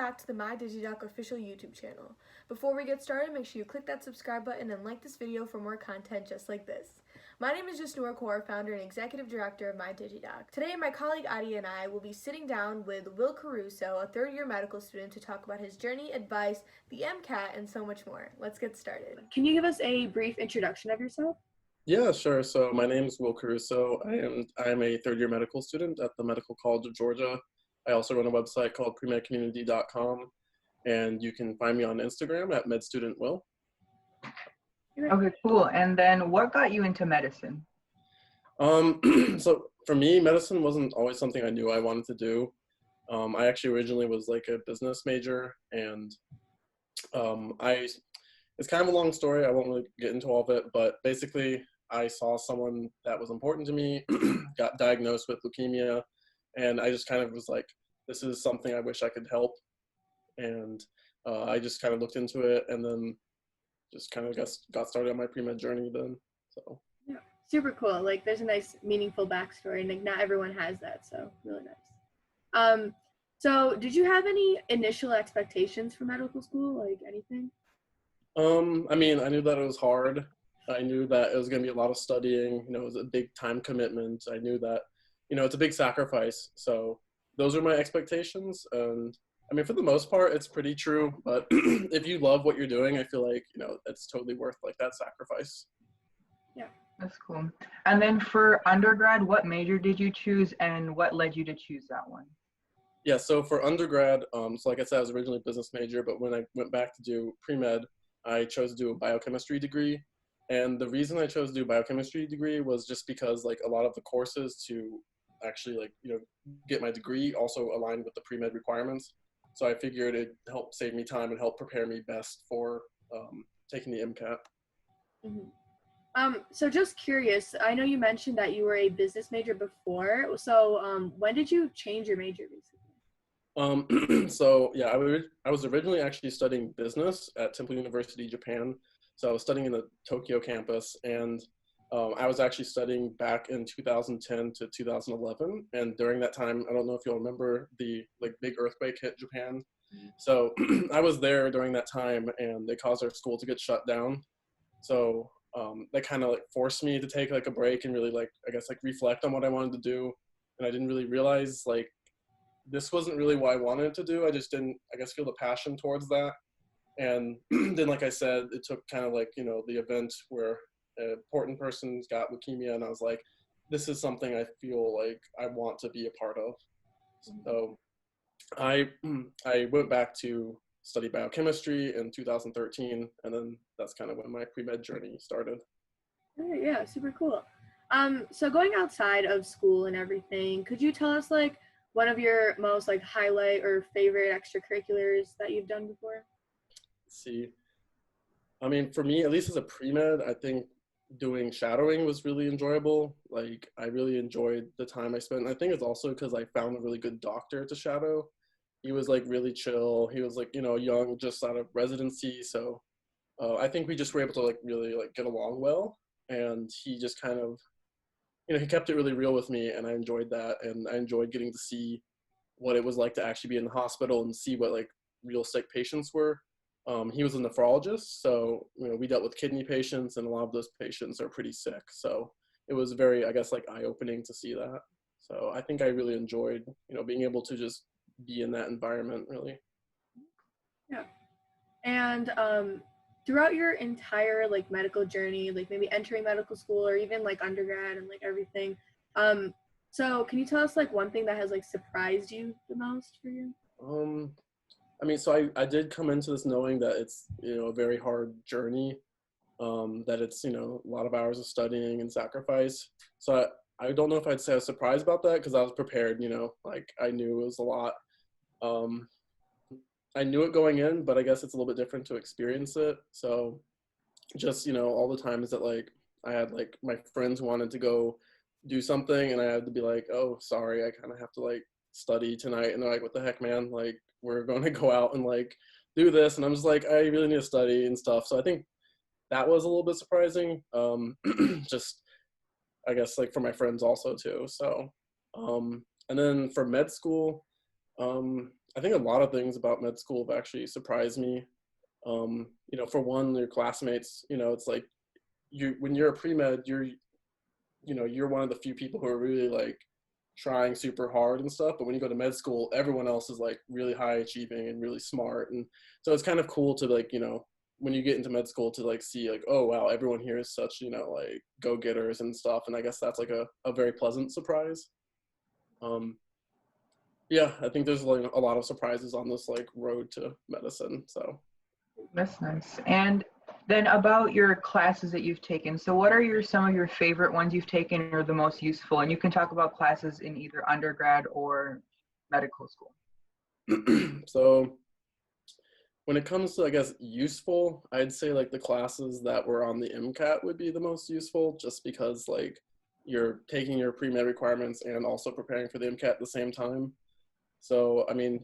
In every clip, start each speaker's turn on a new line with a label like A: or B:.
A: back to the MyDigiDoc official YouTube channel. Before we get started, make sure you click that subscribe button and like this video for more content just like this. My name is Jasnoor Kaur, founder and executive director of MyDigiDoc. Today, my colleague Adi and I will be sitting down with Wil Caruso, a third-year medical student, to talk about his journey, advice, the MCAT, and so much more. Let's get started. Can you give us a brief introduction of yourself?
B: Yeah, sure. So my name is Wil Caruso. I'm a third-year medical student at the Medical College of Georgia. I also run a website called PreMedCommunity.com, and you can find me on Instagram at MedStudentWil.
C: Okay, cool. And then what got you into medicine?
B: So for me, medicine wasn't always something I knew I wanted to do. I actually originally was like a business major, and it's kind of a long story. I won't really get into all of it, but basically I saw someone that was important to me, got diagnosed with leukemia, and I just kind of was like, this is something I wish I could help. And I just kind of looked into it, and then just kind of got started on my pre-med journey then. So
A: yeah, super cool. Like, there's a nice meaningful backstory, and like not everyone has that, so really nice. So did you have any initial expectations for medical school, like anything?
B: I mean, I knew that it was hard. I knew that it was going to be a lot of studying. It was a big time commitment. I knew that, it's a big sacrifice. So those are my expectations. And I mean, for the most part, it's pretty true. But if you love what you're doing, I feel like, it's totally worth like that sacrifice.
C: Yeah, that's cool. And then for undergrad, what major did you choose and what led you to choose that one?
B: Yeah, so for undergrad, so like I said, I was originally a business major, but when I went back to do pre-med, I chose to do a biochemistry degree. And the reason I chose to do a biochemistry degree was just because like a lot of the courses to actually get my degree also aligned with the pre-med requirements. So I figured it'd help save me time and help prepare me best for taking the MCAT.
A: Mm-hmm. So just curious, I know you mentioned that you were a business major before. So when did you change your major basically?
B: So yeah, I was originally actually studying business at Temple University, Japan. So I was studying in the Tokyo campus, and I was actually studying back in 2010 to 2011. And during that time, I don't know if you'll remember the big earthquake hit Japan. So I was there during that time, and they caused our school to get shut down. So that kind of forced me to take a break and really reflect on what I wanted to do. And I didn't really realize this wasn't really what I wanted to do. I just didn't, feel the passion towards that. And then, like I said, it took kind of the event where an important person's got leukemia, and I was like, this is something I feel like I want to be a part of. So I went back to study biochemistry in 2013, and then that's kind of when my pre-med journey started.
A: Yeah, super cool. So going outside of school and everything, could you tell us one of your most highlight or favorite extracurriculars that you've done before?
B: Let's see. I mean, for me, at least as a pre-med, I think doing shadowing was really enjoyable. I really enjoyed the time I spent. I think it's also because I found a really good doctor to shadow. He was really chill. He was young, just out of residency. So I think we just were able to really get along well. And he just kind of, he kept it really real with me, and I enjoyed that. And I enjoyed getting to see what it was like to actually be in the hospital and see what real sick patients were. He was a nephrologist, so we dealt with kidney patients, and a lot of those patients are pretty sick. So it was very, eye-opening to see that. So I think I really enjoyed, being able to just be in that environment, really.
A: Yeah. And throughout your entire medical journey, maybe entering medical school or even undergrad and everything, so can you tell us one thing that has surprised you the most for you?
B: I mean, so I did come into this knowing that it's a very hard journey, that it's a lot of hours of studying and sacrifice. So I don't know if I'd say I was surprised about that, because I was prepared. I knew it was a lot. I knew it going in, but I guess it's a little bit different to experience it. So just, all the times that I had my friends wanted to go do something, and I had to be like, oh, sorry, I kind of have to study tonight. And they're like, what the heck, man? We're going to go out and do this. And I'm just like, I really need to study and stuff. So I think that was a little bit surprising. Just, I guess, for my friends also too. So, and then for med school, I think a lot of things about med school have actually surprised me. You know, for one, your classmates, you know, it's like when you're a pre-med, you're one of the few people who are really like trying super hard and stuff. But when you go to med school, everyone else is like really high achieving and really smart. And so it's kind of cool to like, you know, when you get into med school to like see like, oh wow, everyone here is such, you know, like go-getters and stuff. And I guess that's like a very pleasant surprise. Yeah, I think there's like a lot of surprises on this like road to medicine. So
C: That's nice. And then about your classes that you've taken. So what are some of your favorite ones you've taken or the most useful? And you can talk about classes in either undergrad or medical school.
B: so when it comes to, I guess, useful, I'd say like the classes that were on the MCAT would be the most useful, just because like you're taking your pre-med requirements and also preparing for the MCAT at the same time. So, I mean,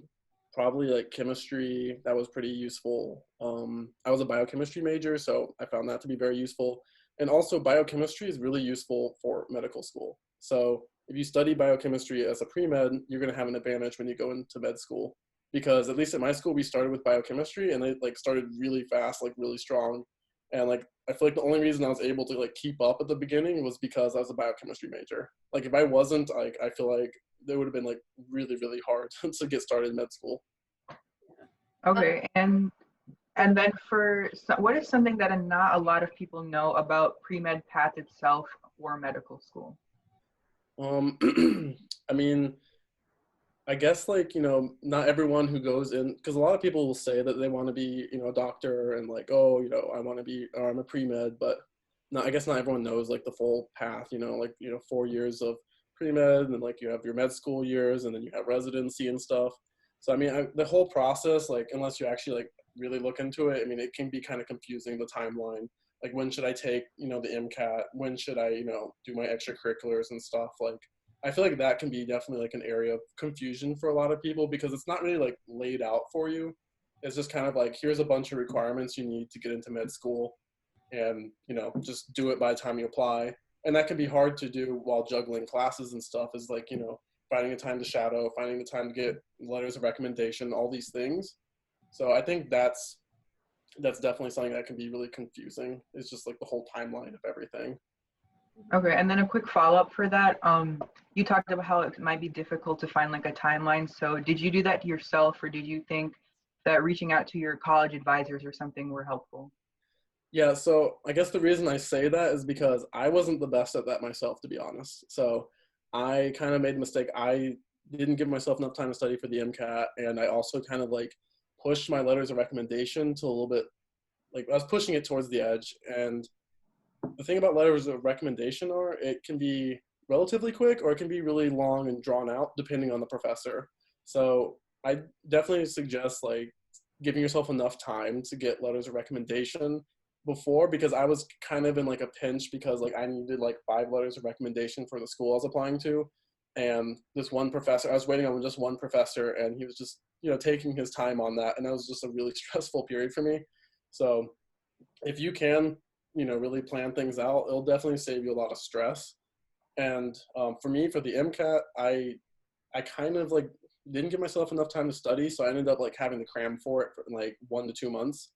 B: probably like chemistry, that was pretty useful. I was a biochemistry major, so I found that to be very useful. And also biochemistry is really useful for medical school. So if you study biochemistry as a pre-med, you're gonna have an advantage when you go into med school. Because at least at my school, we started with biochemistry and they like started really fast, like really strong. And like, I feel like the only reason I was able to like keep up at the beginning was because I was a biochemistry major. Like if I wasn't, like, I feel like it would have been like really, really hard to get started in med school.
C: Okay, and then what is something that not a lot of people know about pre-med path itself or medical school?
B: I mean, I guess like, you know, not everyone who goes in, because a lot of people will say that they want to be, you know, a doctor and like, oh, you know, I want to be, or I'm a pre-med, but no, I guess not everyone knows like the full path, you know, like, you know, 4 years of pre-med and then like you have your med school years and then you have residency and stuff. So, I mean, the whole process, like, unless you actually like really look into it, I mean, it can be kind of confusing, the timeline. Like, when should I take, you know, the MCAT? When should I, you know, do my extracurriculars and stuff? Like, I feel like that can be definitely like an area of confusion for a lot of people because it's not really like laid out for you. It's just kind of like, here's a bunch of requirements you need to get into med school and, you know, just do it by the time you apply. And that can be hard to do while juggling classes and stuff, is like, you know, finding a time to shadow, finding the time to get letters of recommendation, all these things. So I think that's definitely something that can be really confusing. It's just like the whole timeline of everything.
C: Okay, and then a quick follow-up for that. You talked about how it might be difficult to find like a timeline. So did you do that to yourself, or did you think that reaching out to your college advisors or something were helpful?
B: Yeah, so I guess the reason I say that is because I wasn't the best at that myself, to be honest. So I kind of made a mistake. I didn't give myself enough time to study for the MCAT, and I also kind of like pushed my letters of recommendation to a little bit, like I was pushing it towards the edge. And the thing about letters of recommendation are it can be relatively quick or it can be really long and drawn out depending on the professor. So I definitely suggest like giving yourself enough time to get letters of recommendation before, because I was kind of in like a pinch because like I needed like 5 letters of recommendation for the school I was applying to. And this one professor, I was waiting on just one professor and he was just, you know, taking his time on that. And that was just a really stressful period for me. So if you can, you know, really plan things out, it'll definitely save you a lot of stress. And for me, for the MCAT, I kind of like didn't give myself enough time to study, so I ended up like having to cram for it for like 1 to 2 months,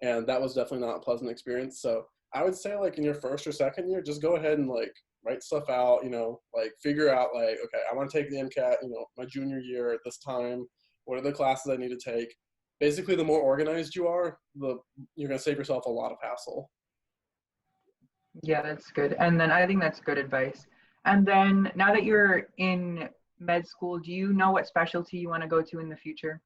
B: and that was definitely not a pleasant experience. So I would say like in your first or second year, just go ahead and like write stuff out, you know, like figure out like, okay, I want to take the MCAT, you know, my junior year at this time. What are the classes I need to take? Basically, the more organized you are, you're gonna save yourself a lot of hassle.
C: Yeah, that's good. And then I think that's good advice. And then now that you're in med school, do you know what specialty you want to go to in the future?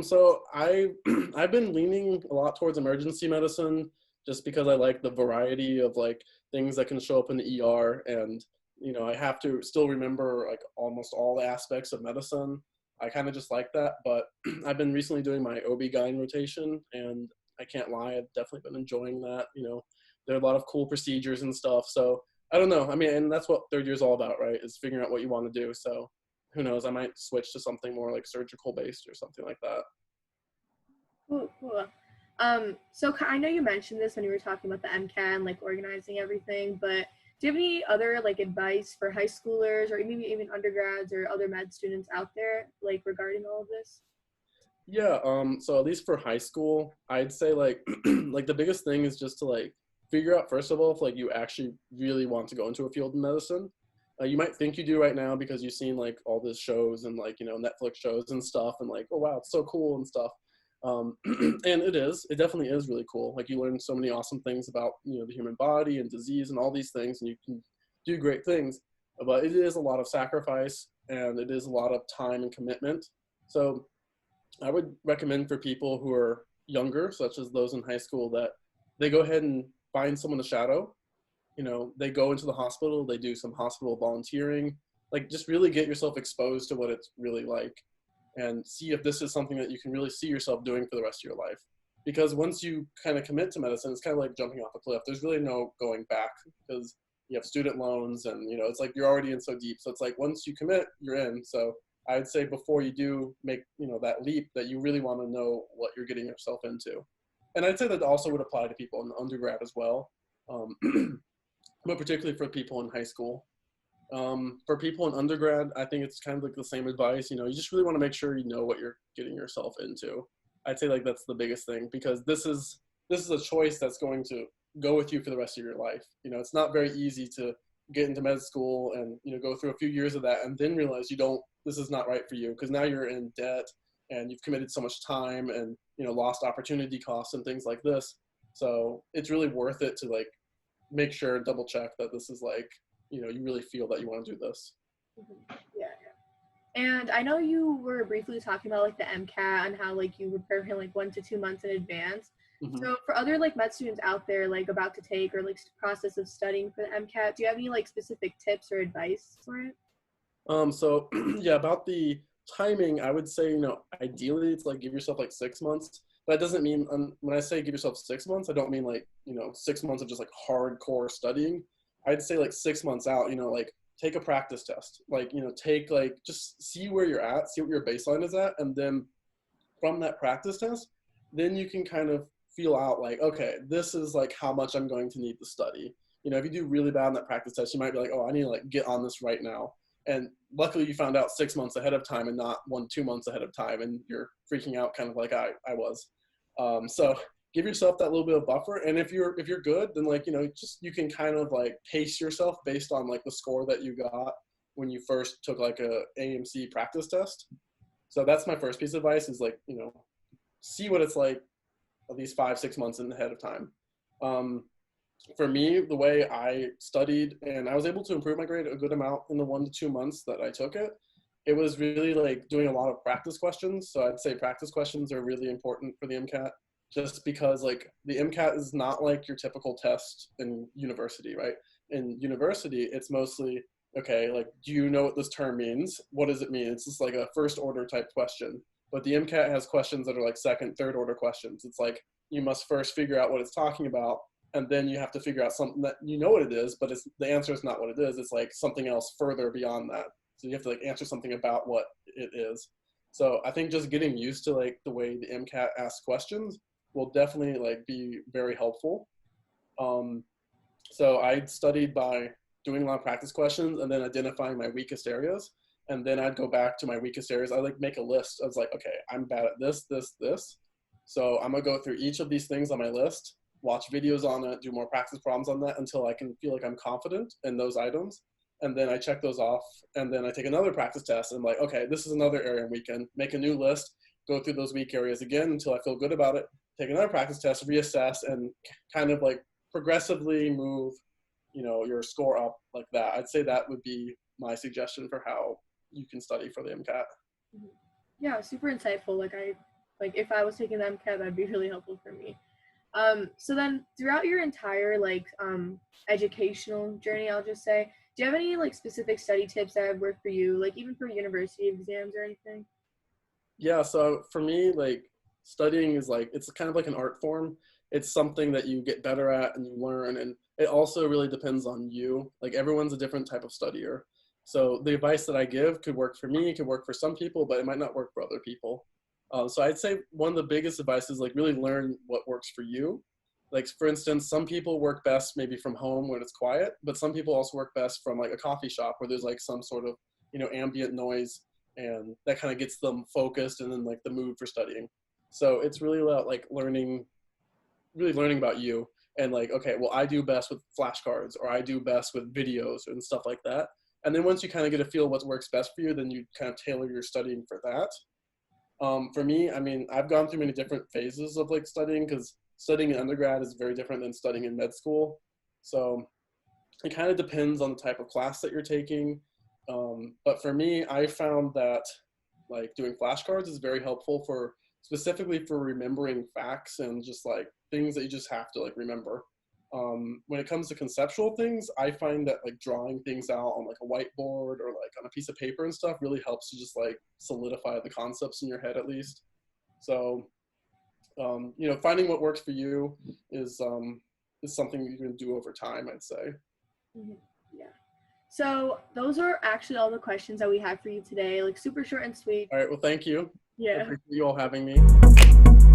B: So I've been leaning a lot towards emergency medicine just because I like the variety of like things that can show up in the ER, and you know I have to still remember like almost all the aspects of medicine. I kind of just like that, but I've been recently doing my OB-GYN rotation, and I can't lie, I've definitely been enjoying that. You know, there are a lot of cool procedures and stuff. So I don't know. I mean, and that's what third year is all about, right? Is figuring out what you want to do. So who knows? I might switch to something more like surgical based or something like that.
A: Cool, cool. So I know you mentioned this when you were talking about the MCAT and like organizing everything, but Do you have any other like advice for high schoolers or maybe even undergrads or other med students out there like regarding all of this?
B: Yeah, so at least for high school, I'd say like like the biggest thing is just to like figure out first of all if like you actually really want to go into a field in medicine. You might think you do right now because you've seen like all these shows and like, you know, Netflix shows and stuff and like, oh wow, it's so cool and stuff. And it definitely is really cool. Like you learn so many awesome things about, you know, the human body and disease and all these things, and you can do great things, but it is a lot of sacrifice and it is a lot of time and commitment. So I would recommend for people who are younger, such as those in high school, that they go ahead and find someone to shadow. You know, they go into the hospital, they do some hospital volunteering, like just really get yourself exposed to what it's really like and see if this is something that you can really see yourself doing for the rest of your life. Because once you kind of commit to medicine, it's kind of like jumping off a cliff. There's really no going back because you have student loans and, you know, it's like you're already in so deep. So it's like once you commit, you're in. So I'd say before you do make, you know, that leap, that you really want to know what you're getting yourself into. And I'd say that also would apply to people in undergrad as well, but particularly for people in high school. For people in undergrad, I think it's kind of like the same advice. You know, you just really want to make sure you know what you're getting yourself into. I'd say like that's the biggest thing, because this is a choice that's going to go with you for the rest of your life. You know, it's not very easy to get into med school and, you know, go through a few years of that and then realize this is not right for you, because now you're in debt and you've committed so much time and, you know, lost opportunity costs and things like this. So it's really worth it to like make sure, double check that this is like, you know, you really feel that you want to do this.
A: Yeah, yeah. And I know you were briefly talking about like the MCAT and how like you prepare for like 1 to 2 months in advance.
B: Mm-hmm.
A: So for other like med students out there like about to take or like process of studying for the MCAT, do you have any like specific tips or advice for it?
B: So yeah, about the timing, I would say, you know, ideally it's like give yourself like 6 months. But that doesn't mean, when I say give yourself 6 months, I don't mean like, you know, 6 months of just like hardcore studying. I'd say like 6 months out, you know, like take a practice test, like, you know, take like, just see where you're at, see what your baseline is at. And then from that practice test, then you can kind of feel out like, okay, this is like how much I'm going to need to study. You know, if you do really bad on that practice test, you might be like, oh, I need to like get on this right now. And luckily you found out 6 months ahead of time and not 1-2 months ahead of time, and you're freaking out kind of like I was. So give yourself that little bit of buffer. And if you're good, then like, you know, just, you can kind of like pace yourself based on like the score that you got when you first took like a AMC practice test. So that's my first piece of advice, is like, you know, see what it's like at least 5-6 months in ahead of time. For me, the way I studied, and I was able to improve my grade a good amount in the 1 to 2 months that I took it, it was really like doing a lot of practice questions. So I'd say practice questions are really important for the MCAT, just because like the MCAT is not like your typical test in university, right? In university, it's mostly, okay, like, do you know what this term means? What does it mean? It's just like a first order type question. But the MCAT has questions that are like second, third order questions. It's like, you must first figure out what it's talking about, and then you have to figure out something that you know what it is, but the answer is not what it is. It's like something else further beyond that. So you have to like answer something about what it is. So I think just getting used to like the way the MCAT asks questions will definitely like be very helpful. So I studied by doing a lot of practice questions and then identifying my weakest areas. And then I'd go back to my weakest areas. I like make a list. I was like, okay, I'm bad at this, this, this. So I'm gonna go through each of these things on my list, watch videos on it, do more practice problems on that until I can feel like I'm confident in those items. And then I check those off, and then I take another practice test and I'm like, okay, this is another area I'm weak in. Make a new list, go through those weak areas again until I feel good about it, take another practice test, reassess, and kind of like progressively move, you know, your score up like that. I'd say that would be my suggestion for how you can study for the MCAT.
A: Yeah, super insightful. Like if I was taking the MCAT, that'd be really helpful for me. So then throughout your entire like educational journey, I'll just say, do you have any like specific study tips that have worked for you, like even for university exams or anything?
B: Yeah, so for me, like studying is like, it's kind of like an art form. It's something that you get better at and you learn, and it also really depends on you. Like everyone's a different type of studier. So the advice that I give could work for me, could work for some people, but it might not work for other people. So I'd say one of the biggest advice is like really learn what works for you. Like, for instance, some people work best maybe from home when it's quiet, but some people also work best from like a coffee shop where there's like some sort of, ambient noise, and that kind of gets them focused and in like the mood for studying. So it's really about like learning about you, and like, okay, well, I do best with flashcards, or I do best with videos and stuff like that. And then once you kind of get a feel what works best for you, then you kind of tailor your studying for that. For me, I mean, I've gone through many different phases of like studying, because studying in undergrad is very different than studying in med school. So it kind of depends on the type of class that you're taking. But for me, I found that like doing flashcards is very helpful for specifically for remembering facts and just like things that you just have to like remember. When it comes to conceptual things, I find that like drawing things out on like a whiteboard or like on a piece of paper and stuff really helps to just like solidify the concepts in your head at least. So, finding what works for you is something you can do over time, I'd say.
A: Mhm. Yeah. So those are actually all the questions that we have for you today. Like super short and sweet.
B: All right, well, thank you. I
A: Yeah.
B: appreciate you all having me.